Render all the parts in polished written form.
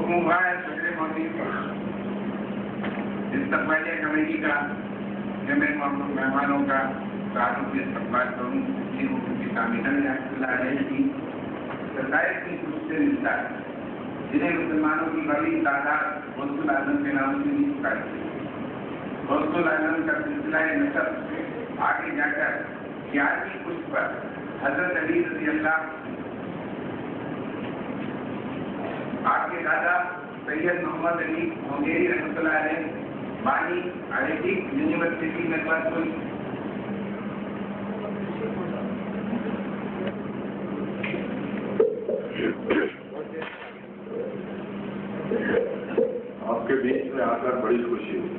हुक्म हुआ है सुप्रीम मोदी इस्तकबालिया कमेटी का कि मैं मेहमानों का प्रारूप इस्तकबाल करूँ। ये हुक्म की तामील की सरकार की रूप से मिलता है, जिन्हें मुसलमानों की बड़ी तादाद गौसुल आजम के नाम से नहीं पुकारती। गौसुल आजम का सिलसिला नसब आगे जाकर 11वीं पुष्प पर हजरत अली रज़ी अल्लाह, आपके दादा सैयद मोहम्मद अली मुंगेरी रहमतुल्लाह अलैह बानी अरेबिक यूनिवर्सिटी में क्लास हुई। आपके बीच में आकर बड़ी खुशी हुई।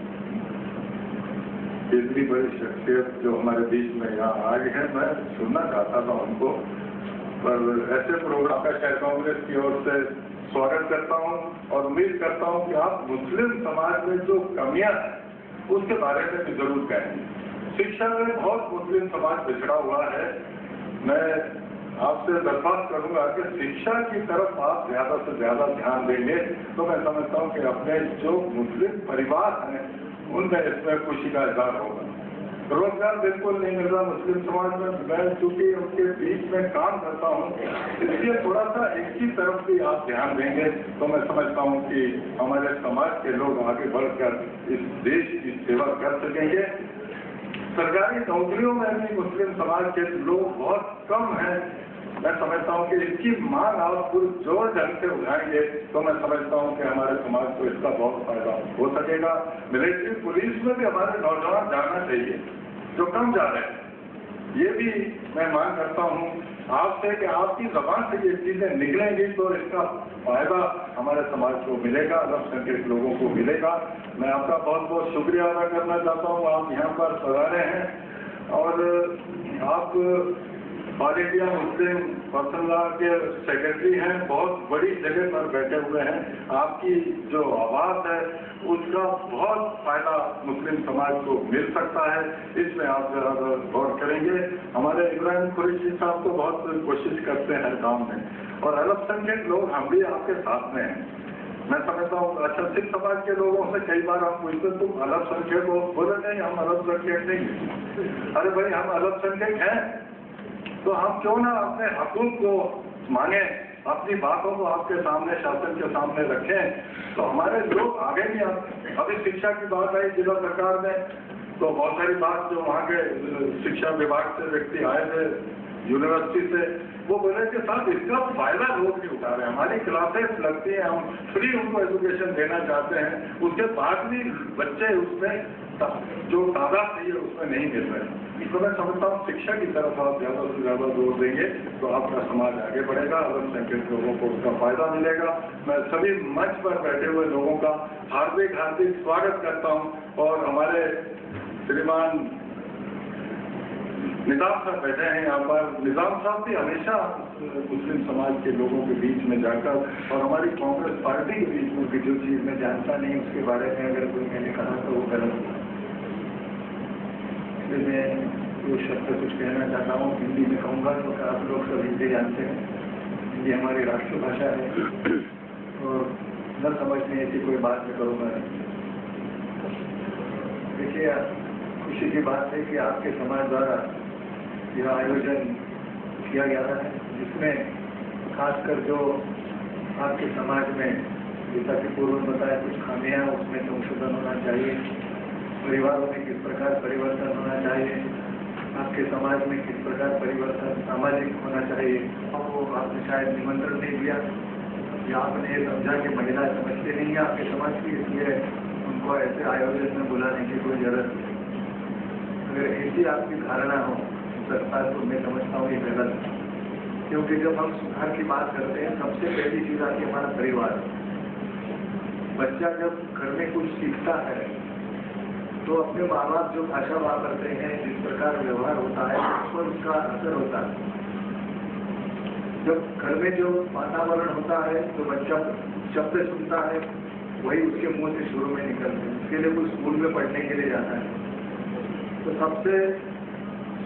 इतनी बड़ी शख्सियत जो हमारे बीच में यहाँ आई है, मैं सुनना चाहता था उनको, पर ऐसे प्रोग्राम का शहर कांग्रेस की ओर से स्वागत करता हूँ और उम्मीद करता हूँ कि आप मुस्लिम समाज में जो कमियां हैं उसके बारे में भी जरूर कहेंगे। शिक्षा में बहुत मुस्लिम समाज पिछड़ा हुआ है। मैं आपसे दरख्वास्त करूंगा कि शिक्षा की तरफ आप ज्यादा से ज्यादा ध्यान देंगे तो मैं समझता हूँ कि अपने जो मुस्लिम परिवार हैं उनमें इसमें खुशी का इजहार होगा। रोजगार बिल्कुल नहीं मिल रहा मुस्लिम समाज में। मैं चूंकि उनके बीच में काम करता हूँ, इसलिए थोड़ा सा एक ही तरफ भी आप ध्यान देंगे तो मैं समझता हूँ कि हमारे समाज के लोग आगे बढ़कर इस देश की सेवा कर सकेंगे। सरकारी नौकरियों में भी मुस्लिम समाज के लोग बहुत कम हैं। मैं समझता हूँ कि इसकी मांग आप पूरे जोर ढंग से उठाएंगे तो मैं समझता हूँ कि हमारे समाज को इसका बहुत फायदा हो सकेगा। मिलिट्री पुलिस में भी हमारे नौजवान जाना चाहिए जो कम जा रहे हैं। ये भी मैं मांग करता हूँ आपसे कि आपकी जबान से ये चीजें निकलेंगी तो इसका फायदा हमारे समाज को मिलेगा, अल्पसंख्यक लोगों को मिलेगा। मैं आपका बहुत बहुत शुक्रिया अदा करना चाहता हूँ। आप यहाँ पर पधारे हैं और आप all India Muslim personal law के सेक्रेटरी हैं, बहुत बड़ी जगह पर बैठे हुए हैं। आपकी जो आवाज है उसका बहुत फायदा मुस्लिम समाज को मिल सकता है, इसमें आप जरा गौर करेंगे। हमारे इब्राहिम कुरैशी साहब तो बहुत कोशिश करते हैं काम में, और अल्पसंख्यक लोग हम भी आपके साथ में हैं। मैं समझता हूँ अच्छा सिख समाज के लोगों से कई बार हम पूछते तुम अल्पसंख्यक हो, बोले नहीं हम अल्पसंख्यक नहीं। अरे भाई हम अल्पसंख्यक हैं तो हम क्यों ना अपने हकूक को मांगे, अपनी बातों को आपके सामने शासन के सामने रखें तो हमारे लोग आगे नहीं आते। अभी शिक्षा की बात आई जिला सरकार में तो बहुत सारी बात जो वहाँ के शिक्षा विभाग से व्यक्ति आए थे यूनिवर्सिटी से, वो बोले कि साहब इसका फायदा लोग नहीं उठा रहे हैं। हमारी क्लासेस लगती हैं, हम फ्री उनको एजुकेशन देना चाहते हैं, उसके बाद भी बच्चे उसमें जो तादाद चाहिए उसमें नहीं मिल रहे। तो मैं समझता हूँ शिक्षा की तरफ आप ज्यादा से ज्यादा जोर देंगे तो आपका समाज आगे बढ़ेगा, अल्पसंख्यक लोगों को उसका फायदा मिलेगा। मैं सभी मंच पर बैठे हुए लोगों का हार्दिक हार्दिक स्वागत करता हूँ। और हमारे श्रीमान निजाम साहब बैठे हैं यहाँ पर। निजाम साहब भी हमेशा मुस्लिम समाज के लोगों के बीच में जाकर और हमारी कांग्रेस पार्टी के बीच में भी जो चीज मैं जानता नहीं उसके बारे में अगर कोई मैंने कहा तो वो गलत हुआ। इसलिए मैं वो शब्द कुछ कहना चाहता हूँ, हिंदी में कहूँगा तो आप लोग सब हिंदी जानते हैं, हिंदी हमारी राष्ट्रभाषा है और न समझने ऐसी कोई बात मैं करूँगा नहीं। देखिए खुशी की बात है कि आपके समाज द्वारा यह आयोजन किया गया है, जिसमें खासकर जो आपके समाज में जैसा कि पूर्व बताया कुछ खामियां उसमें संशोधन होना चाहिए, परिवारों में किस प्रकार परिवर्तन होना चाहिए, आपके समाज में किस प्रकार परिवर्तन सामाजिक होना चाहिए। आपको आपने शायद निमंत्रण नहीं दिया या आपने ये समझा कि महिला समझते नहीं है आपके समाज की, इसलिए उनको ऐसे आयोजन में बुलाने की कोई जरूरत नहीं। अगर ऐसी आपकी धारणा हो सकता है तो मैं समझता हूँ ये गलत है, क्योंकि जब हम सुधार की बात करते हैं सबसे पहली चीज आती है हमारा परिवार। बच्चा जब घर में कुछ सीखता है तो अपने माँ बाप जो भाषा वापरते हैं, जिस प्रकार व्यवहार होता है उस पर उसका असर होता है। जब घर में जो वातावरण होता है तो बच्चा शब्द सुनता है वही उसके मुंह से शुरू में निकलते हैं। उसके लिए कोई स्कूल में पढ़ने के लिए जाता है तो सबसे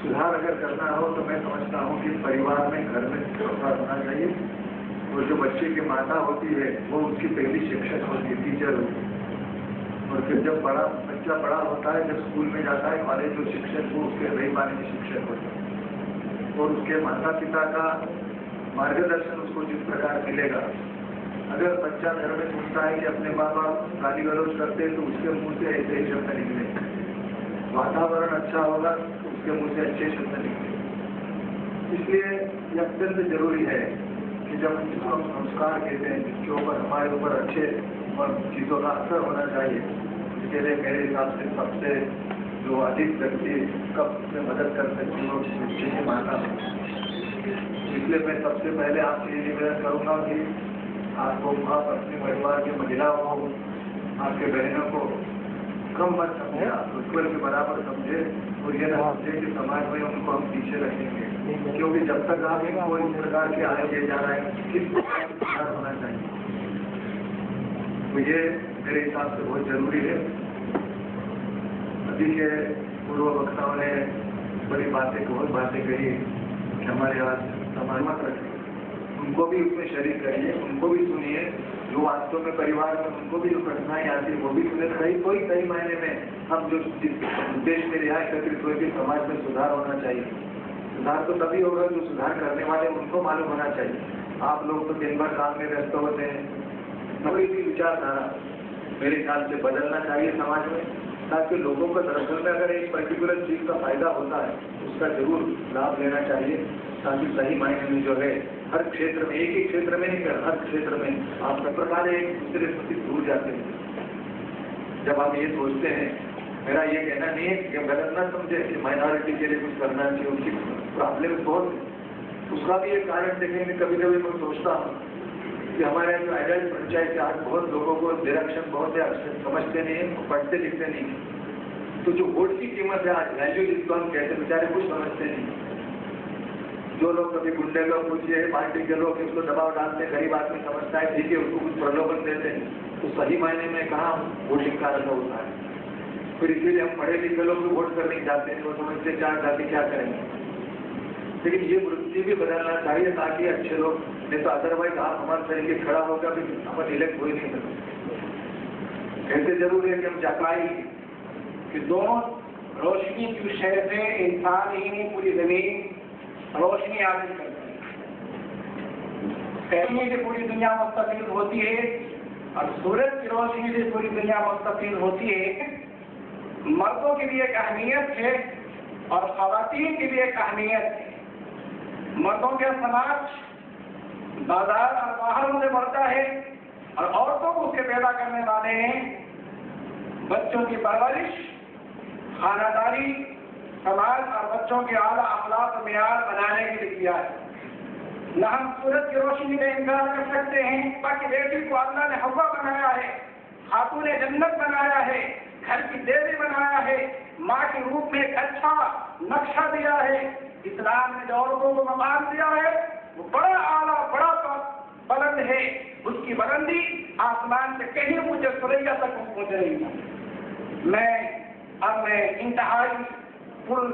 सुधार अगर करना हो तो मैं समझता हूँ कि परिवार में घर में सुधार होना चाहिए। और जो बच्चे की माता होती है वो उसकी पहली शिक्षक होती है, टीचर होती है। और फिर जब बच्चा बड़ा होता है, जब स्कूल में जाता है, कॉलेज जो शिक्षक वो उसके रही पाने के शिक्षक होते हैं। और उसके माता पिता का मार्गदर्शन उसको जिस प्रकार मिलेगा, अगर बच्चा घर में पूछता है कि अपने माँ बाप गाली गलौज करते हैं तो उसके मुंह से ऐसे ही शब्द निकले, वातावरण अच्छा होगा तो उसके मुंह से अच्छे शब्द निकले। इसलिए यह अत्यंत जरूरी है कि जब जिसको हम संस्कार कहते हैं, जिसके ऊपर हमारे ऊपर अच्छे और चीज़ों का असर होना चाहिए, इसके लिए मेरे हिसाब से सबसे जो अधिक व्यक्ति कब में मदद कर सकती है वो बच्चे की माता। इसलिए मैं सबसे पहले आपसे ये निवेदन करूँगा कि आपको आप अपने परिवार की महिलाओं को, आपके बहनों को कम मत समझे, आप ईश्वर के बराबर समझे और ये ना समझे कि समाज में उनको हम पीछे रखेंगे। क्योंकि जब तक आप इनको इस प्रकार के आगे ले जा रहे हैं, किस प्रकार से सुधार होना चाहिए, तो ये मेरे हिसाब से बहुत जरूरी है। अभी के पूर्व वक्ताओं ने बड़ी बहुत बातें कही कि हमारे आज समाज मत रखें, उनको भी उसमें शरीक करिए, उनको भी सुनिए, जो वास्तव में परिवार में उनको भी जो कठिनाई आती है वो भी सुने। कई मायने में हम जो देश में रिहाई एकत्रित हुए कि समाज में सुधार होना चाहिए। सुधार तो तभी होगा जो सुधार करने वाले उनको मालूम होना चाहिए। आप लोग तो दिन भर काम में व्यस्त होते हैं। नई की विचारधारा मेरे ख्याल से बदलना चाहिए समाज में, ताकि लोगों को दरअसल में अगर एक पर्टिकुलर चीज का फायदा होता है उसका जरूर लाभ लेना चाहिए, ताकि सही मायने में जो है हर क्षेत्र में, एक ही क्षेत्र में नहीं कर, हर क्षेत्र में आप सब प्रकार एक दूसरे से दूर जाते हैं। जब आप ये सोचते हैं, मेरा ये कहना नहीं है कि गलत ना समझे कि माइनॉरिटी के लिए कुछ करना चाहिए, उनकी प्रॉब्लम बहुत है, उसका भी एक कारण देखेंगे। कभी कभी मैं सोचता हूँ कि हमारे जो एडल्ट पंचायत आज बहुत लोगों को डायरेक्शन बहुत है, समझते नहीं है, पढ़ते लिखते नहीं, तो जो वोट की कीमत है आज वैल्यू जिसको हम कहते हैं, बेचारे कुछ समझते नहीं। जो लोग कभी गुंडे लोग पूछिए, पार्टी के लोग उसको दबाव डालते हैं, गरीब आदमी समझता है ठीक है, उसको कुछ प्रलोभन देते हैं, तो सही मायने में कहाँ वोटिंग का रखा होता है। फिर इसीलिए हम पढ़े लिखे लोग भी वोट करने जाते हैं, वो समझते चार जाति क्या करेंगे। लेकिन ये वृत्ति भी बदलना चाहिए ताकि अच्छे लोग, नहीं तो अदरवाइज आप हमारे तरीके खड़ा होकर भी अपन इलेक्ट हो ही नहीं सकते। ऐसे जरूर है कि हम जापाई कि दोनों रोशनी की शहर से इंसान ही नहीं पूरी जमीन रोशनी हासिल करती है। रोशनी से पूरी दुनिया मुस्तफीद होती है और सूरज की रोशनी से पूरी दुनिया मुस्तफीद होती है। मर्दों की भी एक अहमियत है और खवातीन की भी एक अहमियत है। मर्दों के समाज बाजार और बाहर से बढ़ता है और औरतों को उसके पैदा करने वाले हैं बच्चों की परवरिश, खानादारी, समाज और बच्चों के आला अखलाक और मेयार बनाने के लिए किया है। न हम सूरज की रोशनी में इनकार कर सकते हैं, बाकी बेटी को अल्लाह ने हवा बनाया है, खातून जन्नत बनाया है, घर की देवी बनाया है, माँ के रूप में एक अच्छा नक्शा दिया है। इस्लाम ने जो औरतों को मकाम दिया है वो बड़ा आला, बड़ा बुलंद है, उसकी बुलंदी आसमान से कहीं मुझे सुरैया तक पहुंच रही है। मैं इंतहाई पुल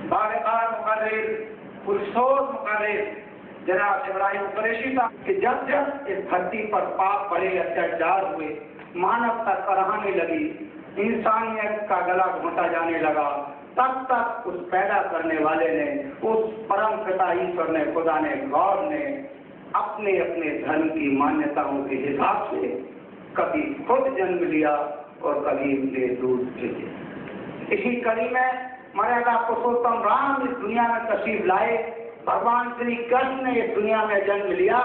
बारकार मुकर्रिर, पुरसोर मुकर्रिर जनाब इब्राहिम कुरैशी साहब कि जब जब इस धरती पर पाप बड़े अत्याचार हुए, मानवता कराहने लगी, इंसानियत का गला घोंटा जाने लगा, तब तक उस पैदा करने वाले ने, उस परम पिता ईश्वर ने, खुदा ने, गॉड ने अपने अपने धर्म की मान्यताओं के हिसाब से कभी खुद जन्म लिया और कभी उनके दूध भेजे। इसी कड़ी में मैं आपको सोचता हूँ, राम इस दुनिया में तशरीफ लाए, भगवान श्री कृष्ण ने इस दुनिया में जन्म लिया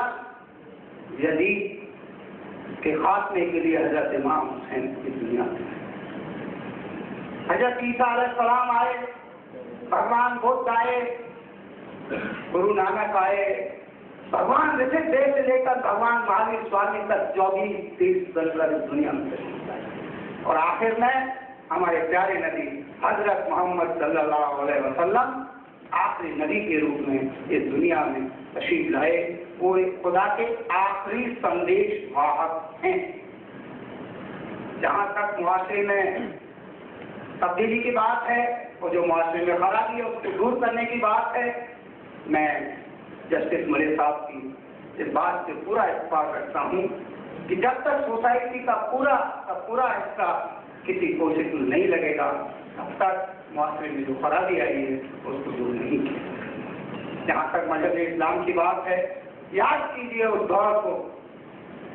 यजीद के खात्मे के लिए हजरत इमाम हुसैन इस दुनिया में, हजरत ईसा अलैहिस्सलाम आए, भगवान बुद्ध आए, गुरु नानक आए, भगवान ऋषिक देव से लेकर भगवान महावीर स्वामी तक 24-30 दलकर इस दुनिया में तशरीफ लाए। और आखिर में हमारे प्यारे नबी हजरत मोहम्मद सल्लल्लाहु अलैहि वसल्लम आखिरी नबी के रूप में इस दुनिया में तशरीफ लाए। वो खुदा के आखिरी संदेश वाहक हैं। जहाँ तक मुआशरे में तब्दीली की बात है और जो मुआशरे में खराबी है उसको दूर करने की बात है, मैं जस्टिस मले साहब की इस बात से पूरा इत्तेफाक रखता हूँ कि जब तक सोसाइटी का पूरा हिस्सा किसी कोशिश में नहीं लगेगा, तब तक मुआशरे में जो खराबी आई है उसको दूर नहीं किया। जहाँ तक मजहब इस्लाम की बात है, याद कीजिए उस दौर को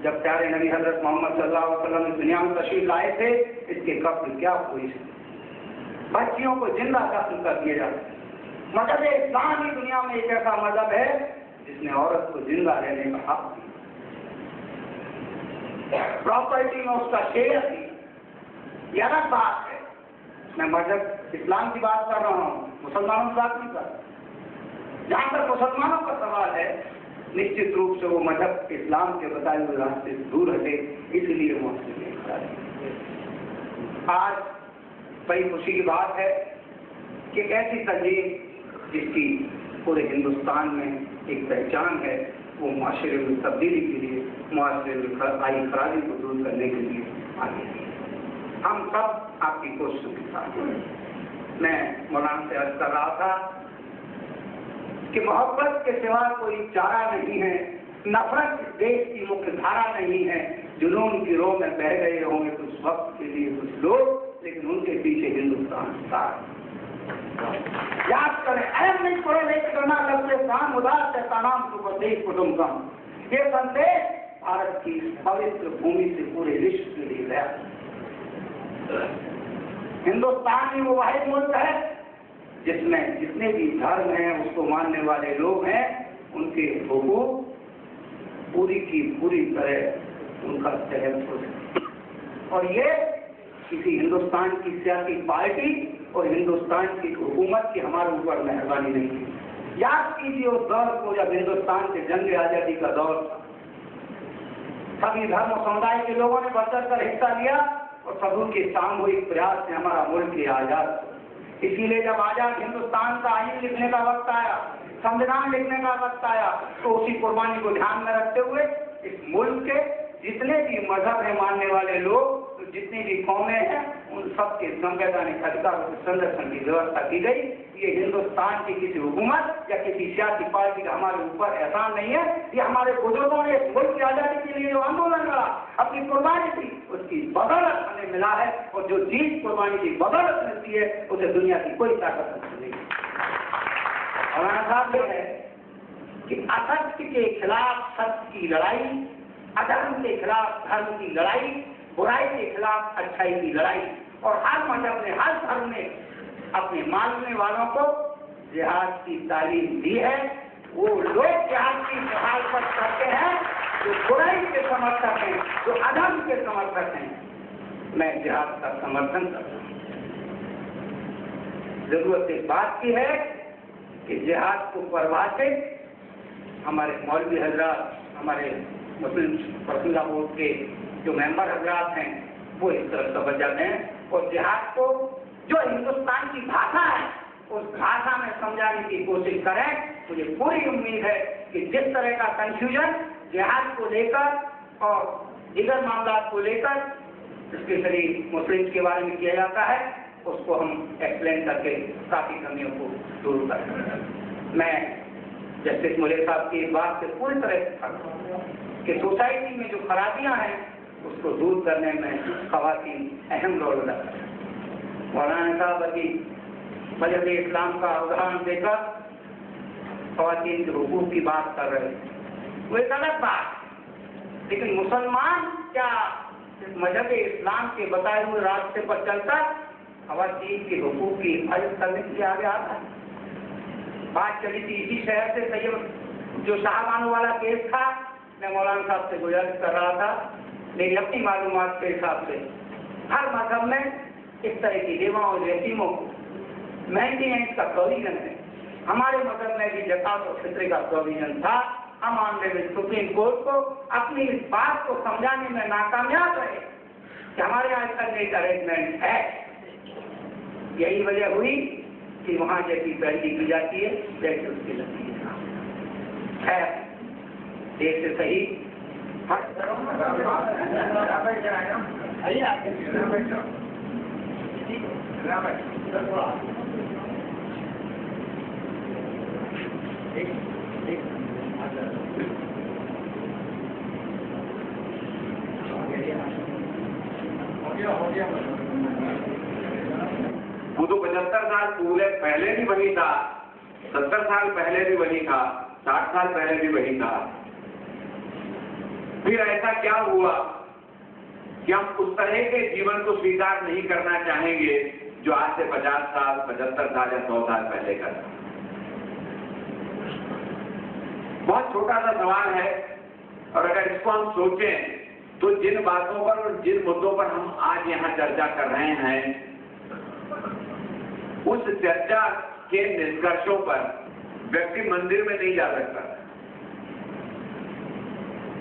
जब प्यारे नबी हजरत मोहम्मद सल्लल्लाहु अलैहि वसल्लम दुनिया में तशरीफ लाए थे। इसके कब्र क्या हुई, बच्चियों को जिंदा दफन कर दिया जाता। मजहब इस्लाम ही दुनिया में एक ऐसा मजहब है जिसने औरत को जिंदा रहने का हक दिया, प्रॉपर्टी में उसका शेयर दिया। यह अलग बात है, मैं मजहब इस्लाम की बात कर रहा हूँ, मुसलमानों की बात नहीं कर रहा। जहाँ तक मुसलमानों का सवाल है, निश्चित रूप से वो मजहब इस्लाम के बताए हुए रास्ते से दूर हटे, इसलिए वो आज बड़ी खुशी की बात है कि ऐसी तंजीम जिसकी पूरे हिंदुस्तान में एक पहचान है, वो माशरे में तब्दीली के लिए, माशरे में आई खराबी को दूर करने के लिए आगे है। हम सब आपकी कोशिशों के साथ हैं। मैं मौलाना से अर्ज कर रहा था कि मोहब्बत के सिवा कोई चारा नहीं है, नफरत इस देश की मुख्य धारा नहीं है। जुनून की रोह में बह गए होंगे कुछ वक्त के लिए कुछ लोग, लेकिन उनके पीछे हिंदुस्तान था। याद करें, अहम नहीं पड़े लेकिन करना लगते काम उदास है नाम तो देश कुटुम्बकम। ये संदेश भारत की पवित्र भूमि से पूरे विश्व के लिए गया। हिंदुस्तान ही वो वाहिद मुल्क है जिसमें जितने भी धर्म हैं, उसको मानने वाले लोग हैं, उनके हुकूक पूरी की पूरी तरह उनका तहफ़्फ़ुज़। और ये किसी हिंदुस्तान की सियासी पार्टी और हिंदुस्तान की हुकूमत की हमारे ऊपर मेहरबानी नहीं है। याद कीजिए उस दौर को जब हिंदुस्तान के जंग आज़ादी का दौर था, सभी धर्म और समुदाय के लोगों ने बढ़ चढ़ कर हिस्सा लिया और सबों के सामूहिक प्रयास से हमारा मुल्क आजाद। इसीलिए जब आजाद हिंदुस्तान का आईन लिखने का वक्त आया, संविधान लिखने का वक्त आया, तो उसी कुर्बानी को ध्यान में रखते हुए इस मुल्क के जितने भी मजहब है मानने वाले लोग, जितनी भी कौमें हैं, उन सबके संवैधानिक अधिकारों के संरक्षण की व्यवस्था की गई। ये हिंदुस्तान की किसी हुकूमत या किसी सियासी पार्टी का हमारे ऊपर एहसान नहीं है। ये हमारे बुजुर्गों ने इस मुल्क की आजादी के लिए जो आंदोलन लड़ा, अपनी कुर्बानी दी, उसकी बदौलत हमें मिला है। और जो चीज कुर्बानी की बदौलत मिलती है, उसे दुनिया की कोई ताकत नहीं। हमारा साथ यह है कि असत्य के खिलाफ सत्य की लड़ाई, अधर्म के खिलाफ धर्म की लड़ाई, बुराई के खिलाफ अच्छाई की लड़ाई। और हर मजहब ने, हर धर्म ने अपने मानने वालों को जिहाद की तालीम दी है। वो लोग जिहाद की मुखालफत करते हैं जो बुराई के समर्थक हैं, जो अधर्म के समर्थक हैं। मैं जिहाद का समर्थन करता हूँ। जरूरत इस बात की है कि जिहाद को परिभाषित हमारे मौलवी हजरात, हमारे मुस्लिम पर्सनल बोर्ड के जो मेंबर हजरात हैं, वो इस तरफ तवज्जो दें और जिहाद को जो हिंदुस्तान की भाषा है उस भाषा में समझाने की कोशिश करें। मुझे पूरी उम्मीद है कि जिस तरह का कंफ्यूजन जिहाद को लेकर और दीगर मामला को लेकर स्पेशली मुस्लिम के बारे में किया जाता है, उसको हम एक्सप्लेन करके काफी कमियों को दूर करें। मैं जस्टिस मुले साहब की बात से पूरी तरह कि सोसाइटी में जो खराबियां हैं उसको दूर करने में खवातीन अहम रोल अदा करें। मौलाना साहब अभी मजहब इस्लाम का उदाहरण देकर खवातीन के हुकूक की बात कर रहे हैं, वो एक अलग बात। लेकिन मुसलमान क्या मजहब इस्लाम के बताए हुए रास्ते पर चलकर खवातीन के हुकूक की हिफाजत करने के लिए आगे आता है? बात चली थी इसी शहर से, सैयद जो शाहबानो वाला केस था। मैं मौलाना साहब से गुजारिश कर रहा था, मेरी अपनी मालूमात के हिसाब से हर मजहब में इस तरह की देवाओं और यतीमों को मेंटेनेंस का प्रोविजन है। हमारे मजहब में भी ज़कात और फित्रे का प्रोविजन था। हम ऑनरेबल सुप्रीम कोर्ट को अपनी इस बात को समझाने में नाकामयाब रहे कि हमारे यहाँ इसका एक अरेंजमेंट है। यही वजह हुई कि वहाँ जैसी पैरवी की जाती है जैसे उसकी लगती है। देश से सही एक वो तो 75 साल पहले भी वही था, 70 साल पहले भी वही था, 60 साल पहले भी वही था। फिर ऐसा क्या हुआ कि हम उस तरह के जीवन को स्वीकार नहीं करना चाहेंगे जो आज से 50 साल, 75 साल या 100 साल पहले का था? बहुत छोटा सा सवाल है, और अगर इसको हम सोचें तो जिन बातों पर और जिन मुद्दों पर हम आज यहाँ चर्चा कर रहे हैं, उस चर्चा के निष्कर्षों पर व्यक्ति मंदिर में नहीं जा सकता।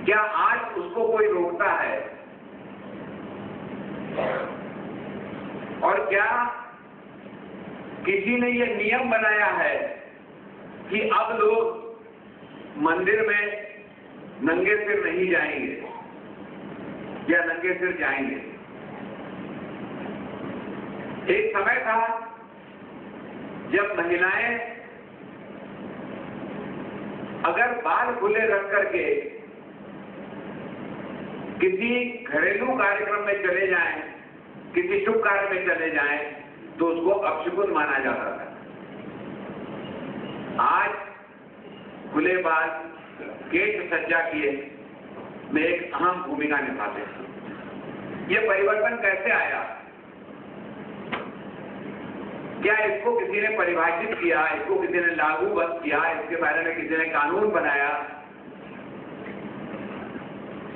क्या आज उसको कोई रोकता है? और क्या किसी ने ये नियम बनाया है कि अब लोग मंदिर में नंगे सिर नहीं जाएंगे या नंगे सिर जाएंगे? एक समय था जब महिलाएं अगर बाल खुले रख करके किसी घरेलू कार्यक्रम में चले जाएं, किसी शुभ कार्य में चले जाएं, तो उसको अपशकुन माना जाता था। आज खुले बाल, केश सज्जा किए में एक अहम भूमिका निभाते हैं। ये परिवर्तन कैसे आया? क्या इसको किसी ने परिभाषित किया, इसको किसी ने लागू बस किया, इसके बारे में किसी ने कानून बनाया?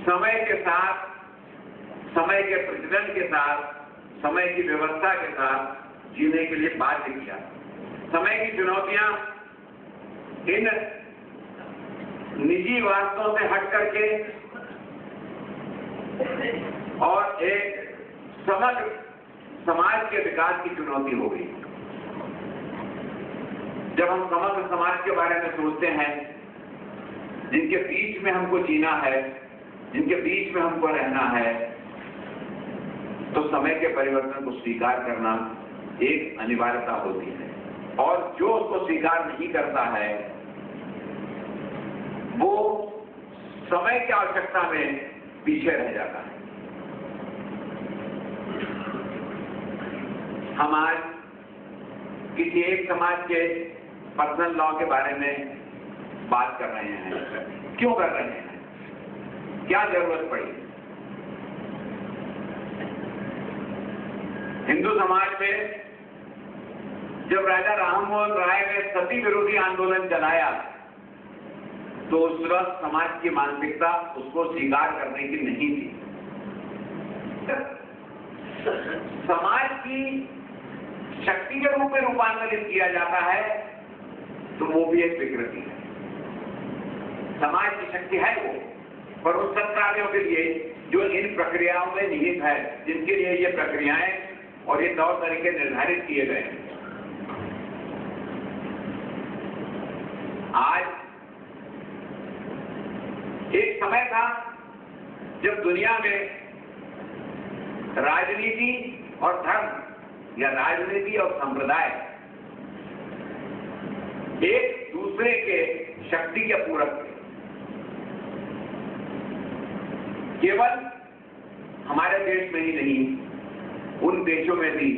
समय के साथ, समय के प्रचलन के साथ, समय की व्यवस्था के साथ जीने के लिए बाध्य किया। समय की चुनौतियां इन निजी वास्तवों से हट करके और एक समग्र समाज के विकास की चुनौती हो गई। जब हम समग्र समाज के बारे में सोचते हैं, जिनके बीच में हमको जीना है, जिनके बीच में हमको रहना है, तो समय के परिवर्तन को स्वीकार करना एक अनिवार्यता होती है। और जो उसको स्वीकार नहीं करता है, वो समय की आवश्यकता में पीछे रह जाता है। हम आज किसी एक समाज के पर्सनल लॉ के बारे में बात कर रहे हैं। क्यों कर रहे हैं? क्या जरूरत पड़ी? हिंदू समाज में जब राजा राममोहन राय ने सती विरोधी आंदोलन चलाया, तो उस वक्त समाज की मानसिकता उसको स्वीकार करने की नहीं थी। समाज की शक्ति के रूप में रूपांतरित किया जाता है, तो वो भी एक विकृति है। समाज की शक्ति है वो, पर उन सत्कार्यों के लिए जो इन प्रक्रियाओं में निहित है, जिनके लिए ये प्रक्रियाएं और ये तौर तरीके निर्धारित किए गए हैं। आज एक समय था जब दुनिया में राजनीति और धर्म या राजनीति और संप्रदाय एक दूसरे के शक्ति के पूरक थे। केवल हमारे देश में ही नहीं, उन देशों में भी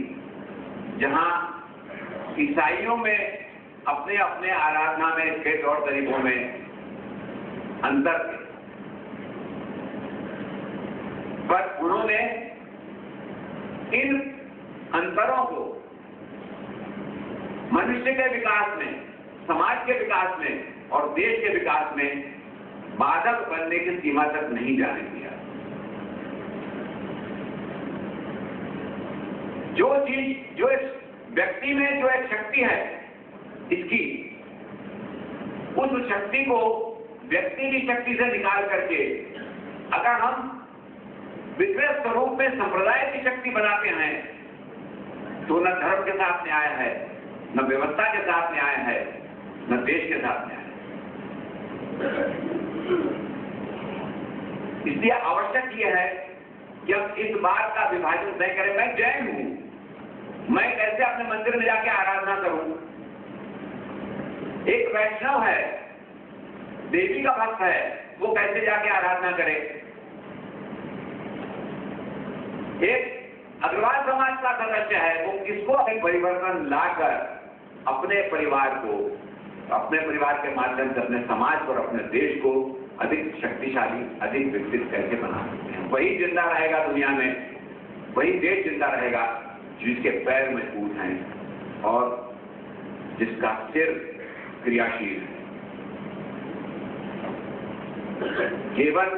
जहां ईसाइयों में अपने अपने आराधना में के तौर तरीकों में अंतर थे, पर उन्होंने इन अंतरों को मनुष्य के विकास में, समाज के विकास में और देश के विकास में बाधक बनने की सीमा तक नहीं जाने दिया। जो चीज, जो इस व्यक्ति में जो एक शक्ति है इसकी, उस शक्ति को व्यक्ति की शक्ति से निकाल करके अगर हम विशेष स्वरूप में संप्रदाय की शक्ति बनाते हैं, तो न धर्म के साथ न्याय है, न व्यवस्था के साथ न्याय है, न देश के साथ न्याय है। इसलिए आवश्यक यह है कि हम इस बात का विभाजन तय करें। मैं जैन हूं, मैं कैसे अपने मंदिर में जाके आराधना करूं? एक वैष्णव है, देवी का भक्त है वो कैसे जाके आराधना करे? एक अग्रवाल समाज का सदस्य है, वो किसको अपने परिवर्तन लाकर अपने परिवार को, अपने परिवार के माध्यम से अपने समाज और अपने देश को अधिक शक्तिशाली, अधिक विकसित कैसे बना सकते हैं? वही जिंदा रहेगा दुनिया में, वही देश जिंदा रहेगा जिसके पैर मजबूत हैं और जिसका सिर क्रियाशील है। केवल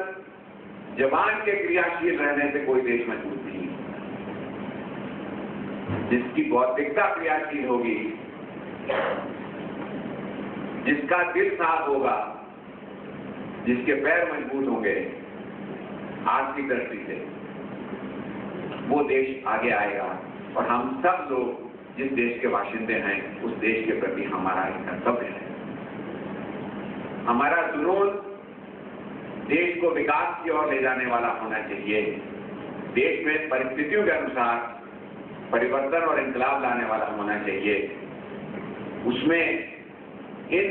जवान के क्रियाशील रहने से कोई देश मजबूत नहीं। जिसकी बौद्धिकता क्रियाशील होगी, जिसका दिल साफ होगा, जिसके पैर मजबूत होंगे आर्थिक दृष्टि से, वो देश आगे आएगा। और हम सब लोग जिस देश के बाशिंदे हैं उस देश के प्रति हमारा एक कर्तव्य है। हमारा जुनून देश को विकास की ओर ले जाने वाला होना चाहिए। देश में परिस्थितियों के अनुसार परिवर्तन और इंकलाब लाने वाला होना चाहिए। उसमें इन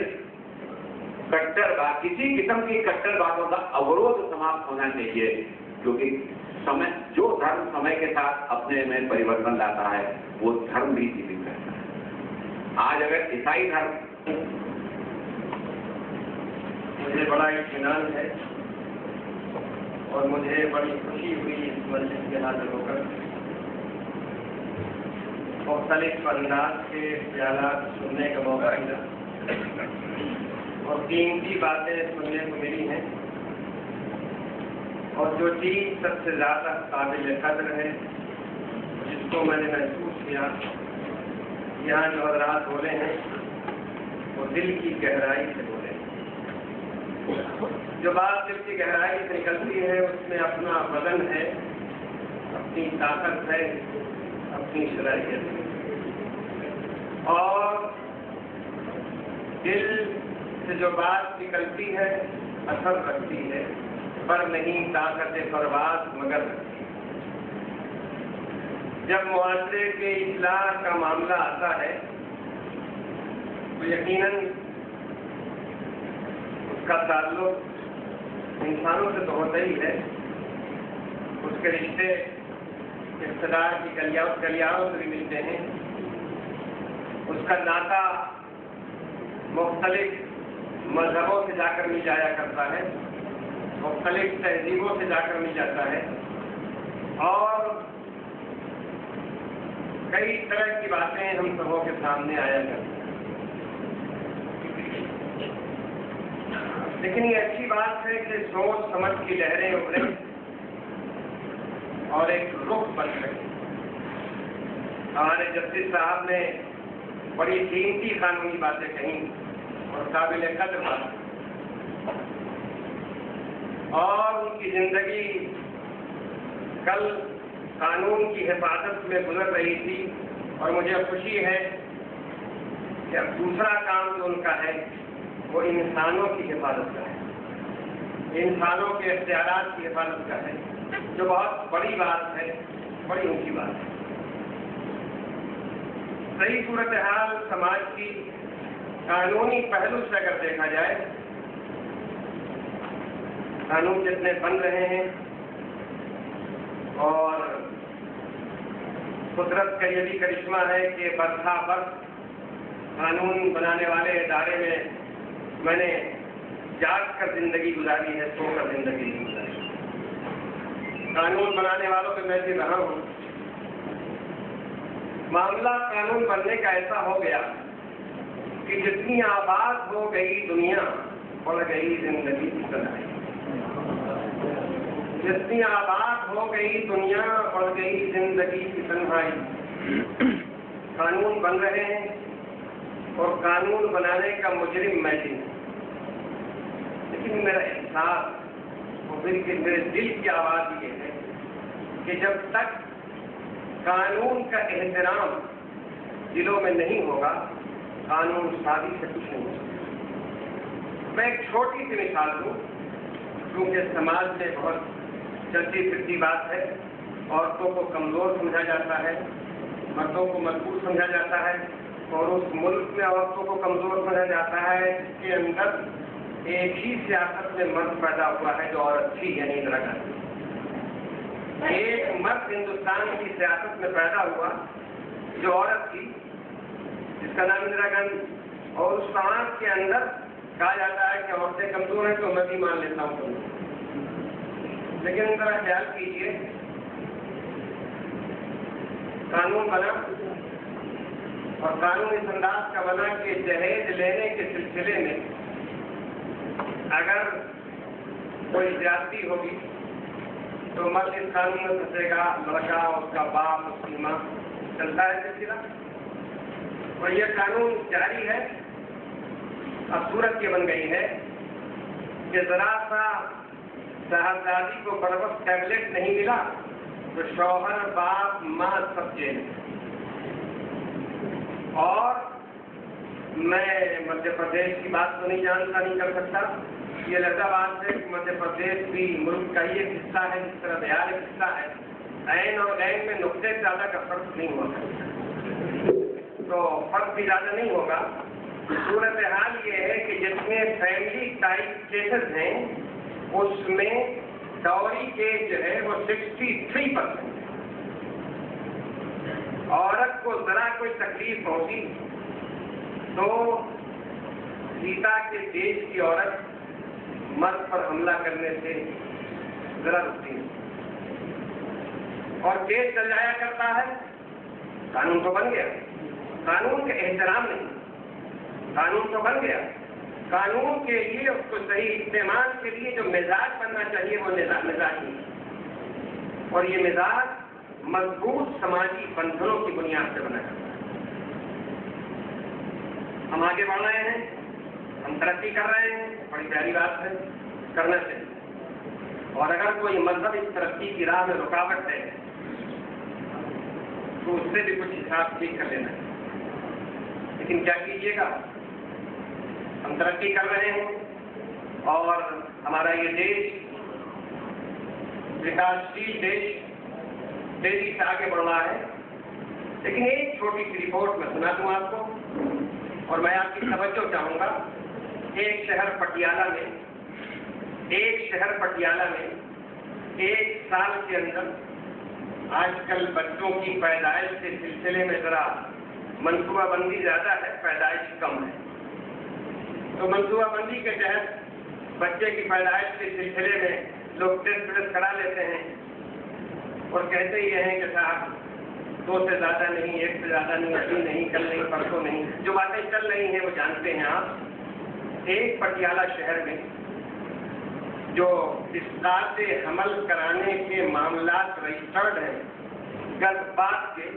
कट्टरवाद, किसी किस्म की कट्टरवादों का अवरोध समाप्त होना चाहिए, क्योंकि समय, जो धर्म समय के साथ अपने में परिवर्तन लाता है वो धर्म भी जीवित रहता है। आज अगर ईसाई धर्म, मुझे बड़ा इत्मीनान है और मुझे बड़ी खुशी हुई इस मस्जिद के हाजिर होकर मुख्तलिफ अंदाज के ख्यालात सुनने का मौका मिला और कीमती बातें सुनने को मिली हैं। और जो चीज़ सबसे ज़्यादा काबिल कद्र है, जिसको मैंने महसूस किया, यहाँ जो हज़रात बोले हैं वो दिल की गहराई से बोले हैं। जो बात दिल की गहराई से निकलती है उसमें अपना वजन है, अपनी ताकत है, अपनी सलाहियत है। और दिल से जो बात निकलती है असर रखती है, पर नहीं ताकत परवाज़ मगर रखती है। जब मुआशरे के इस्लाह का मामला आता है तो यकीनन उसका ताल्लुक इंसानों से तो होता ही है। उसके रिश्ते इक़्तिदार की गलियारों से भी मिलते हैं। उसका नाता मुख्तलिफ मजहबों से जाकर मिल जाया करता है, मुख्तलिफ तहजीबों से जाकर मिल जाता है और कई तरह की बातें हम सबों के सामने आया करती हैं। लेकिन ये अच्छी बात है कि सोच समझ की लहरें उभरे और एक रुख बन सके। हमारे जस्टिस साहब ने बड़ी कीमती कानूनी बातें कही और काबिल कद्र बातें, और उनकी जिंदगी कल कानून की हिफाजत में गुजर रही थी। और मुझे खुशी है कि अब दूसरा काम जो उनका है वो इंसानों की हिफाजत का है, इंसानों के इख्तियारात की हिफाजत का है, जो बहुत बड़ी बात है, बड़ी ऊंची बात है। सही सूरत हाल समाज की कानूनी पहलू से अगर देखा जाए, कानून जितने बन रहे हैं और कुदरत का ये भी करिश्मा है कि बरखा बरस कानून बनाने वाले इदारे में मैंने जाग कर जिंदगी गुजारी है, सोकर जिंदगी नहीं गुजारी। कानून बनाने वालों पे मैं भी रहा हूँ। मामला कानून बनने का ऐसा हो गया कि जितनी आबाद हो गई दुनिया बढ़ गई जिंदगी की तन्हाई। जितनी आबाद हो गई दुनिया बढ़ गई जिंदगी की तन्हाई। कानून बन रहे हैं और कानून बनाने का मुजरिम मैं ही हूं। लेकिन मेरा एहसास और फिर मेरे दिल की आवाज ये है कि जब तक कानून का एहतराम दिलों में नहीं होगा, कानून साजी से कुछ नहीं हो सकता। मैं एक छोटी सी मिसाल दूं, क्योंकि समाज में बहुत चलती फिरती बात है। औरतों को कमजोर समझा जाता है, मर्दों को मजबूत समझा जाता है, और उस मुल्क में औरतों को कमजोर समझा जाता है के अंदर एक ही सियासत में मर्द पैदा हुआ है जो औरत थी, यानी इंदिरा गांधी। एक मर्द हिंदुस्तान की सियासत में पैदा हुआ जो औरत थी, जिसका नाम इंदिरा गांधी। और उस समाज के अंदर कहा जाता है कि औरतें कमजोर हैं तो मैं भी मान लेता हूँ। लेकिन जरा ख्याल कीजिए, कानून बना और कानून इस अंदाज का बना कि दहेज लेने के सिलसिले में अगर कोई ज्यादती होगी तो मर्द इस कानून में फंसेगा, लड़का, उसका बाप, उसकी माँ, चलता है सिलसिला। और यह कानून जारी है। अब सूरत ये बन गई है कि जरा सा साहबजादी को बरबस टैबलेट नहीं मिला तो शौहर, बाप, माँ सब जेल। और मैं मध्य प्रदेश की बात तो नहीं जानता, नहीं कर सकता। ये लहजा बात है कि मध्य प्रदेश भी मुल्क का ही एक हिस्सा है, जिस तरह बिहार एक हिस्सा है। ऐन और गैन में नुक्ते से ज्यादा का फर्क नहीं हुआ, तो फर्क भी ज्यादा नहीं होगा। सूरत हाल ये है कि जितने फैमिली टाइप केसेस हैं उसमें डॉरी केस जो है वो 63%। औरत को जरा कोई तकलीफ होती तो सीता के देश की औरत मर्द पर हमला करने से जरा रुकती है और केस चल जाया करता है। कानून तो बन गया, कानून का एहतराम नहीं, कानून तो बन गया। कानून के लिए, उसको सही इस्तेमाल के लिए जो मिजाज बनना चाहिए वो मिजाज नहीं। और ये मिजाज मजबूत समाजी बंधनों की बुनियाद से बना करता है। हम आगे बढ़ रहे हैं, हम तरक्की कर रहे हैं, बड़ी प्यारी बात है, करना चाहिए। और अगर कोई मजहब इस तरक्की की राह में रुकावट है तो उससे भी कुछ हिसाब ठीक कर लेना है। लेकिन क्या कीजिएगा, हम तरक्की कर रहे हैं और हमारा ये देश विकासशील देश तेजी से आगे बढ़ रहा है। लेकिन एक छोटी सी रिपोर्ट मैं सुना दूं आपको और मैं आपकी तवज्जो चाहूंगा। एक शहर पटियाला में 1 साल के अंदर आजकल बच्चों की पैदाइश के सिलसिले में जरा मनसूबाबंदी ज्यादा है, पैदाइश कम है। तो मनसूबाबंदी के तहत बच्चे की पैदाइश के सिलसिले में लोग टेस्ट करा लेते हैं और कहते ये हैं कि साहब 2 से ज्यादा नहीं, 1 से ज्यादा नहीं, अभी नहीं, कल नहीं, परसों नहीं। जो बातें चल रही हैं वो जानते हैं आप। एक पटियाला शहर में जो इस्ताद हमल कराने के मामलात रजिस्टर्ड हैं गर्भपात के,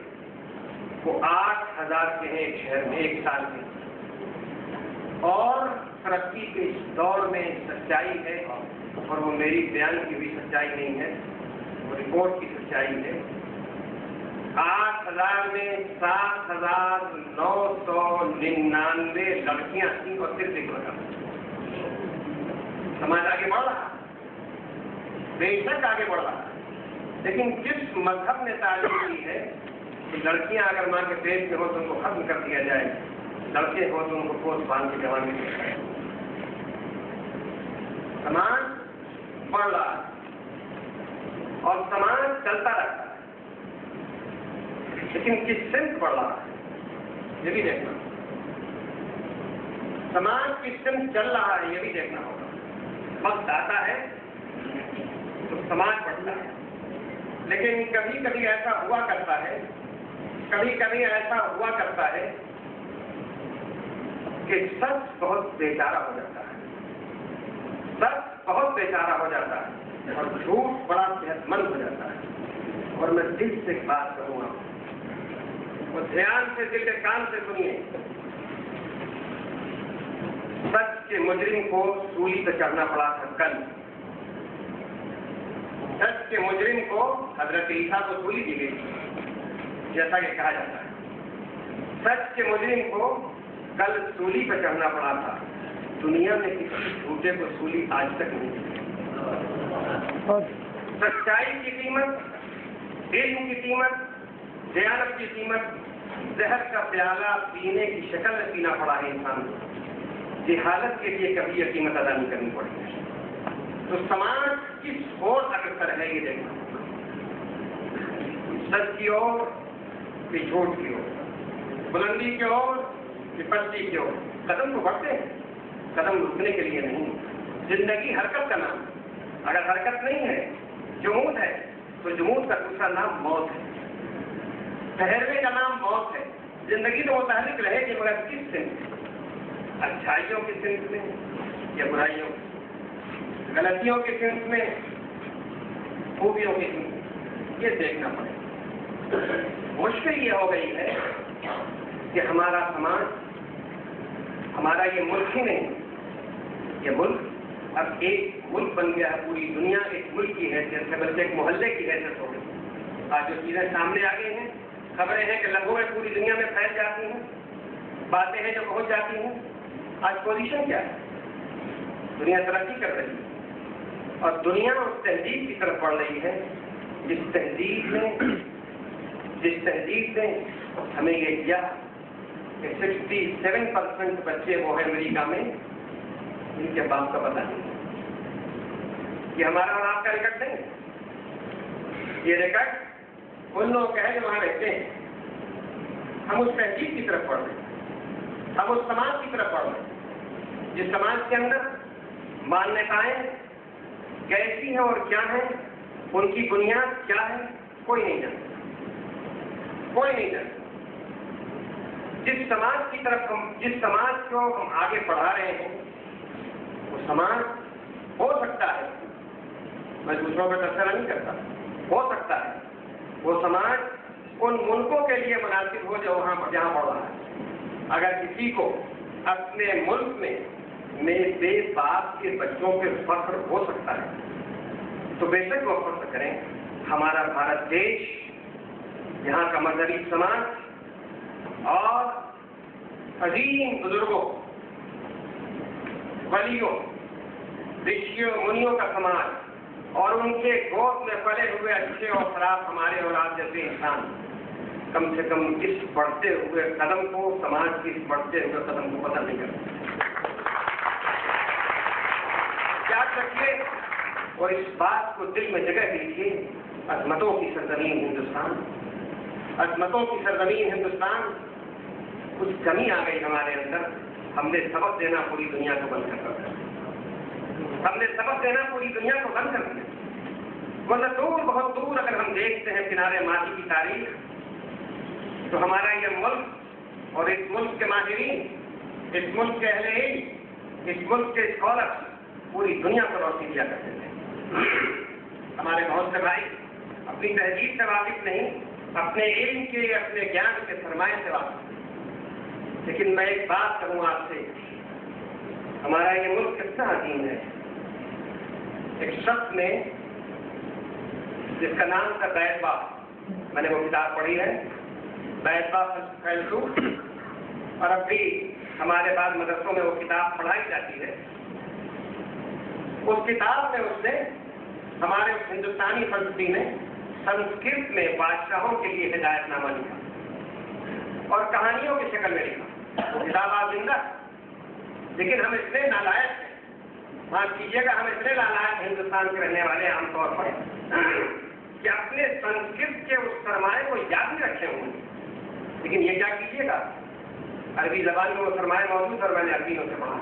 वो 8000 के हैं एक शहर में 1 साल में। और तरक्की के इस दौर में सच्चाई है, और वो मेरी बयान की भी सच्चाई नहीं है, वो रिपोर्ट की सच्चाई है। 8000 में 7999 लड़कियां थी और सिर्फ एक लड़का। समाज आगे बढ़ रहा, बेशक आगे बढ़ रहा, लेकिन जिस मजहब ने तालीम दी है कि लड़कियां अगर मां के पेट में हो तो उनको खत्म कर दिया जाए, लड़के हो तो उनको पोस्ट बांध के जवानी दिया जाए। समाज बढ़ रहा है और समाज चलता रहता है, लेकिन किस सिमत बढ़ रहा है ये भी देखना। समाज किस सिमत चल रहा है ये भी देखना होगा। वक्त आता है तो समाज बढ़ता है, लेकिन कभी कभी ऐसा हुआ करता है, कि सच बहुत बेचारा हो जाता है, और झूठ बड़ा सेहतमंद हो जाता है। और मैं दिल से एक बात करूंगा, और ध्यान से, दिल के कान से सुनिए। सच के मुजरिम को सूली पर चढ़ना पड़ा था कल। सच के मुजरिम को हजरत ईसा को सूली दी गई, जैसा कि कहा जाता है। सच के मुजरिम को कल सूली पर चढ़ना पड़ा था। दुनिया में किसी झूठे को सूली आज तक नहीं दी। सच्चाई की कीमत, इल्म की कीमत, दयानत की कीमत जहर का प्याला पीने की शक्ल में पीना पड़ा है इंसान को। जहालत के लिए कभी यह कीमत अदा नहीं करनी पड़ेगी। तो समाज किस ओर अग्रसर है ये देखना, सच की ओर कि झूठ की ओर, बुलंदी की ओर कि पस्ती की ओर। कदम तो बढ़ते हैं, कदम रुकने के लिए नहीं। जिंदगी हरकत का नाम, अगर हरकत नहीं है, जुमूद है, तो जुमूद का दूसरा नाम मौत है। ठहरने का नाम मौत है। जिंदगी तो मुतालिक रहेगी, मगर किस सिंह? अच्छाइयों की सिंह में या बुराइयों, गलतियों के सिंह में, खूबियों के सिंह में, ये देखना पड़ेगा। मुश्किल ये हो गई है कि हमारा समाज, हमारा ये मुल्क ही नहीं, ये मुल्क अब एक मुल्क बन गया है। पूरी दुनिया एक मुल्क की हैसियत है, बल्कि एक मोहल्ले की हैसियत हो गई। आज जो चीजें सामने आ गई हैं, खबरें हैं कि लम्हों में पूरी दुनिया में फैल जाती हैं, बातें हैं जो पहुंच जाती हैं। आज पोजीशन क्या है? दुनिया तरक्की कर रही है और दुनिया उस तहजीब की तरफ बढ़ रही है जिस तहजीब ने हमें ये किया कि 67% बच्चे वो हैं अमेरिका में जिनके बाप का पता नहीं। ये हमारा और आपका रिकॉर्ड नहीं, ये रिकॉर्ड उन लोगों का है जो वहां रहते हैं। हम उस तहजीब की तरफ बढ़ रहे हैं, हम उस समाज की तरफ बढ़ रहे हैं जिस समाज के अंदर मान्यताएं कैसी हैं और क्या है, उनकी बुनियाद क्या है, कोई नहीं जानता, कोई नहीं जानता। जिस समाज की तरफ हम, जिस समाज को हम आगे बढ़ा रहे हैं, वो समाज हो सकता है, मैं दूसरों पर तबसरा नहीं करता, हो सकता है वो समाज उन मुल्कों के लिए मुनासिब हो जो वहां जहां बढ़ रहा है। अगर किसी को अपने मुल्क में मेरे बाप के बच्चों पे फख्र हो सकता है तो बेशक वो फख्र करें। हमारा भारत देश, यहाँ का मजहबी समाज और अजीम बुजुर्गों, वलियों, ऋषियों, मुनियों का समाज और उनके गोद में पले हुए अच्छे और खराब हमारे और आप जैसे इंसान कम से कम इस बढ़ते हुए कदम को, समाज के इस बढ़ते हुए कदम को बदल नहीं करते। याद रखिए और इस बात को दिल में जगह दीजिए, अजमतों की सरजमीन हिंदुस्तान, अजमतों की सरजमीन हिंदुस्तान, कुछ कमी आ गई हमारे अंदर। हमने सबक देना पूरी दुनिया को बंद कर दिया, हमने सबक देना पूरी दुनिया को बंद कर दिया। वरना दूर, बहुत दूर अगर हम देखते हैं किनारे माजी की तारीख, तो हमारा ये मुल्क और इस मुल्क के माहिरीन, इस मुल्क के अहले इल्म, इस मुल्क के स्कॉलर पूरी दुनिया को रोशनी दिया करते थे। हमारे बहुत से भाई अपनी तहजीब से वाकिफ नहीं, अपने इल्म के, अपने ज्ञान के सरमाए से वाकिफ। लेकिन मैं एक बात कहूँ आपसे, हमारा ये मुल्क कितना अजीम है। एक शख्स ने, जिसका नाम था बैतबा, मैंने वो किताब पढ़ी है, बैतबा फैलसूफ, और अब भी हमारे बाद मदरसों में वो किताब पढ़ाई जाती है। उस किताब में उसने हमारे हिंदुस्तानी फलसफी ने संस्कृत में बादशाहों के लिए हिदायतनामा लिखा और कहानियों की शक्ल में लिखा। वो किताब आज जिंदा, लेकिन हम इतने नालायक हैं, माफ कीजिएगा, हम इतने नालायक हिंदुस्तान के रहने वाले आमतौर पर कि अपने संस्कृत के उस सरमाए को याद नहीं रखे होंगे। लेकिन ये क्या कीजिएगा, अरबी जबान में वो सरमाए मौजूद और मैंने अरबियों से पढ़ा।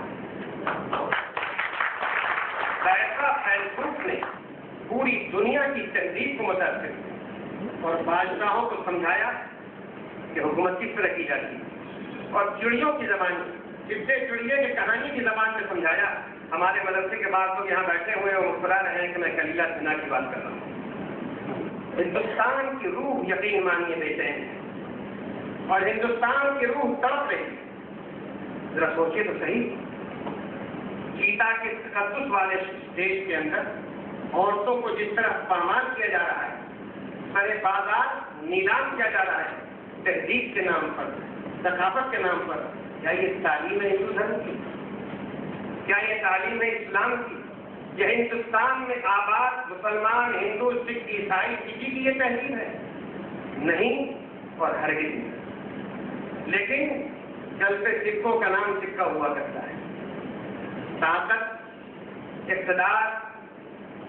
ऐसा फैलसूफ ने पूरी दुनिया की तहजीब को मुतासिर और बादशाहों को समझाया कि हुकूमत किस तरह की जाती है, और चिड़ियों की जबान, चिट्टे चिड़िए की कहानी की जबान में समझाया। हमारे मदरसे के बाद लोग यहाँ बैठे हुए और मुस्कुरा रहे हैं कि मैं कलीला सिन्हा की बात कर रहा हूँ। हिंदुस्तान की रूह, यकीन मानिए बेटे, और हिंदुस्तान की रूह तड़प रही। जरा सोचिए तो सही, गीता के तकद्दुस वाले देश के अंदर औरतों को जिस तरह पामाल किया जा रहा है, सारे बाजार नीलाम किया जा रहा है तहजीब के नाम पर, सकाफत के नाम पर, क्या ये तालीम है हिंदू धर्म की? क्या ये तालीम है इस्लाम की? यह हिंदुस्तान में आबाद मुसलमान, हिंदू, सिख, ईसाई किसी की ये तहजीब है? नहीं और हरगिज़ नहीं। लेकिन जल पे सिक्कों का नाम सिक्का हुआ करता है, ताकत, इक़्तिदार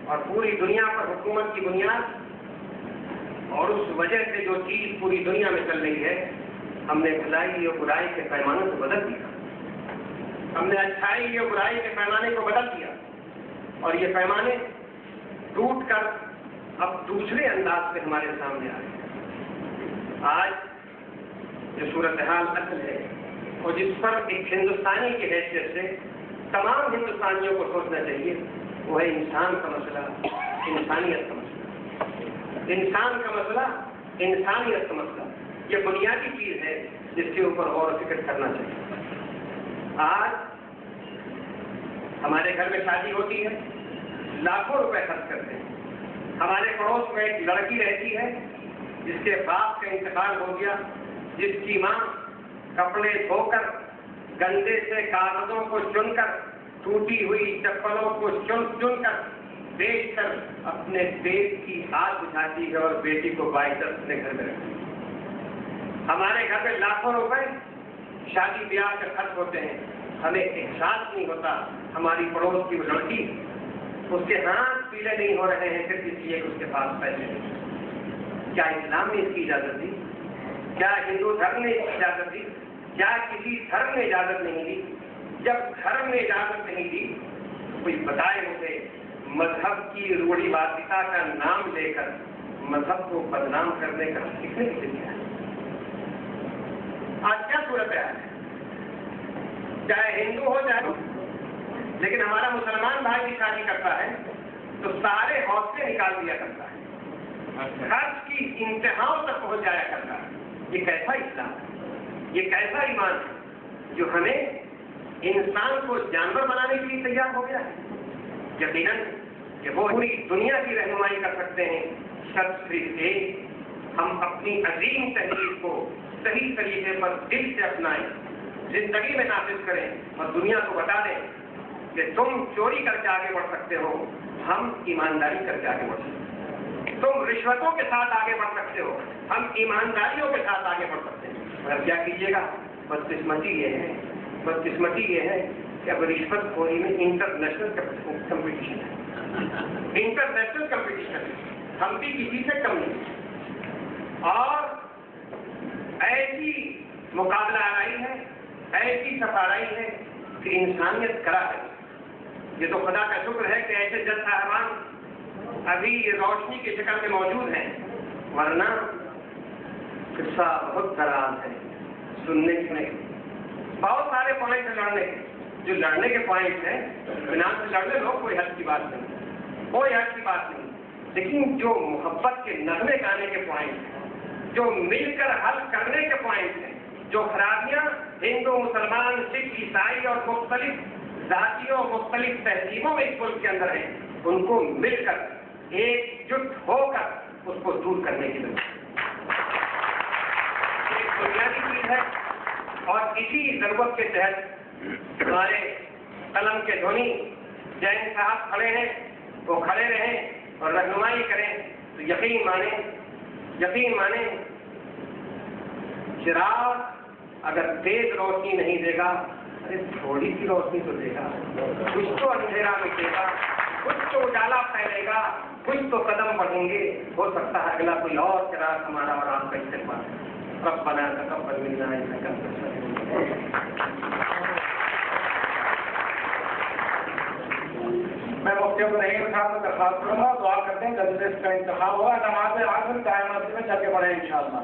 और पूरी दुनिया पर हुकूमत की बुनियाद, और उस वजह से जो चीज पूरी दुनिया में चल रही है, हमने भलाई और बुराई के पैमाने को बदल दिया। हमने अच्छाई और बुराई के पैमाने को बदल दिया, और ये पैमाने टूट कर अब दूसरे अंदाज से हमारे सामने आ रहे हैं। आज जो सूरत हाल असल है और जिस पर एक हिंदुस्तानी की हैसियत से तमाम हिंदुस्तानियों को सोचना चाहिए, वो है इंसान का मसला, इंसानियत का मसला। इंसान का मसला, इंसानियत का मसला, ये बुनियादी चीज है जिसके ऊपर गौर फिक्र करना चाहिए। आज हमारे घर में शादी होती है, लाखों रुपए खर्च करते हैं। हमारे पड़ोस में एक लड़की रहती है जिसके बाप का इंतकाल हो गया, जिसकी माँ कपड़े धोकर, गंदे से कागजों को चुनकर, टूटी हुई चप्पलों को चुनकर बेचकर अपने पेट की आग बुझाती है और बेटी को बाइक अपने घर में रखती है। हमारे घर में लाखों रुपए शादी ब्याह के खर्च होते हैं, हमें एहसास नहीं होता हमारी पड़ोस की वो लड़की, उसके हाथ पीले नहीं हो रहे हैं सिर्फ इसलिए कि उसके पास पैसे नहीं। क्या इस्लाम ने इसकी इजाजत दी? क्या हिंदू धर्म ने इसकी इजाजत दी? क्या किसी धर्म ने इजाजत नहीं दी? जब धर्म ने इजाजत नहीं दी तो कोई बताए मुझे मजहब की रूढ़िवादिता का नाम लेकर मजहब को बदनाम करने का किसने किया है? आज क्या सूरत है? चाहे हिंदू हो चाहे, लेकिन हमारा मुसलमान भाई भी शादी करता है तो सारे हौसले निकाल दिया करता है, खर्च की इंतहाओं तक पहुंच जाया करता है। ये कैसा इस्लाम है? ये कैसा ईमान है जो हमें इंसान को जानवर बनाने के लिए तैयार हो गया है? यकीनन कि वो पूरी दुनिया की रहनुमाई कर सकते हैं शर्त सिर्फ एक, हम अपनी अजीम तहरीर को सही तरीके पर दिल से अपनाएं, जिंदगी में नाफिज करें और दुनिया को बता दें कि तुम चोरी करके आगे बढ़ सकते हो, हम ईमानदारी करके आगे बढ़ सकते हो। तुम रिश्वतों के साथ आगे बढ़ सकते हो, हम ईमानदारियों के साथ आगे बढ़ सकते हैं। मगर क्या कीजिएगा, बदकिस्मती ये है कि अब रिश्वतखोरी में इंटरनेशनल कंपटीशन है, इंटरनेशनल कंपटीशन है, हम भी किसी से कम नहीं। और ऐसी मुकाबला आराई है, ऐसी सफाराई है कि इंसानियत करा है। ये तो खुदा का शुक्र है कि ऐसे जज साहबान अभी ये रोशनी की शक्ल में मौजूद हैं, वरना किस्सा बहुत दराज है सुनने की नहीं। बहुत सारे पॉइंट है लड़ने के, जो लड़ने के पॉइंट हैं बिना से लड़ने लो, कोई हद की बात नहीं, कोई हद की बात नहीं। लेकिन जो मोहब्बत के नगमे गाने के पॉइंट हैं, जो मिलकर हल करने के पॉइंट हैं, जो खराबियां हिंदू, मुसलमान, सिख, ईसाई और मुख्तलिफ जातियों, मुख्तलिफ तहजीबों में इस मुल्क के अंदर है, उनको मिलकर एकजुट होकर उसको दूर करने की जरूरत एक बुनियादी चीज है। और इसी जरूरत के तहत हमारे कलम के धोनी जैन साहब खड़े हैं, वो खड़े रहें और रहनुमाई करें। तो यकीन माने चिराग अगर तेज रोशनी नहीं देगा, अरे थोड़ी सी रोशनी तो देगा, कुछ तो अंधेरा मिटेगा, कुछ तो उजाला फैलेगा, कुछ तो कदम बढ़ेंगे। हो सकता है अगला कोई और चिराग हमारा और आपका इस्तेमाल कब बना तकब्बल मिलना है। मैं मुफ्ती को नहीं उठा तो दरखास्त करूंगा, दुआ करते हैं जल्दी से इसका इंतखाब होगा, नमाज आखिर कायम में चल के पढ़े इंशाअल्लाह।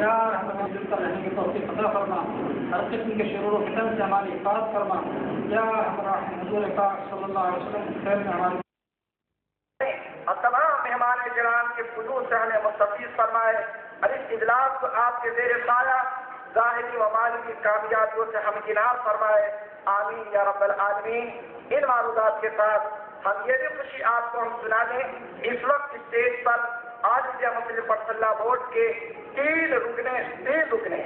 या रहमत का रहने की तौफीक अता फरमा, हर किस्म के शुरूर व फितन से हमारी हिफाजत फरमा, या हुजूर पाक सल्लल्लाहु अलैहि वसल्लम खैर में हमारी और तमाम मेहमान किराम के खुलूस से हमें मुस्तफीज फरमाए। और इस इजलास को आपके ज़ेर साया ज़ाहिरी व माली कामयाबियों से हमकिनार फरमाए। आमीन या रब्बल आलमीन। इन मारूदात के साथ हम ये भी खुशी आपको हम सुना दें, इस वक्त स्टेज पर आज इंडिया मुस्लिम पर्सनल बोर्ड के तीन रुकने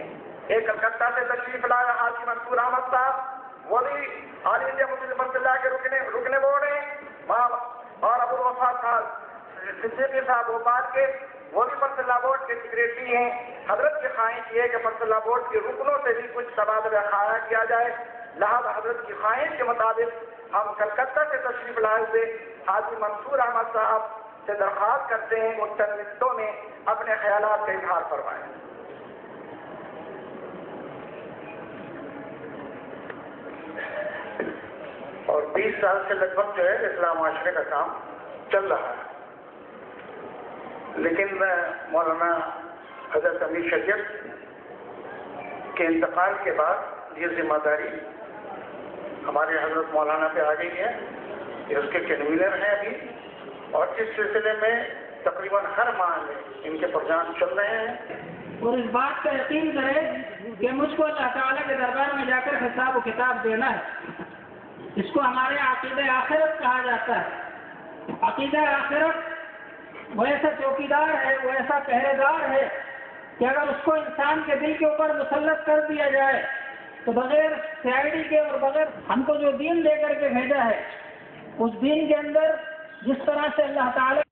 एक कलकत्ता से तशरीफ लाया हाजी मंसूर अहमद साहब, वो भी ऑल इंडिया मुस्लिम पर्सनल के रुकने बोर्ड है, और अबुल वफा साहब सिद्दीकी साहब भोपाल के, वो भी पर्सनल बोर्ड के सेक्रेटरी हैं। हजरत की ख्वाहिश ये है कि पर्सनल बोर्ड के रुकनों से भी कुछ तबादला खाया किया जाए। लिहाजा हजरत की ख्वाहिश के मुताबिक हम कलकत्ता से तशरीफ लाए हुए हाजी मंसूर अहमद साहब से दरख्वास्त करते हैं उन चंद मिनटों में अपने ख्यालात का इजहार फरमाएं। और 20 साल से लगभग जो है इस्लाम माशरे का काम चल रहा है, लेकिन मौलाना हजरत अमीर शरीयत के इंतकाल के बाद ये जिम्मेदारी हमारे हजरत मौलाना पे आ गई है। ये उसके कन्वीनर हैं अभी, और इस सिलसिले में तकरीबन हर माह में इनके प्रोग्राम चल रहे हैं। और इस बात का यकीन करें कि मुझको अल्लाह ताला के दरबार में जाकर हिसाब व किताब देना है। इसको हमारे अकीदे आखिरत कहा जाता है। अकीदे आखिरत वो ऐसा चौकीदार है, वो ऐसा पहरेदार है कि अगर उसको इंसान के दिल के ऊपर मुसल्लत कर दिया जाए तो बगैर सीआईडी के और बगैर हमको जो दीन लेकर के भेजा है, उस दीन के अंदर जिस तरह से अल्लाह ताला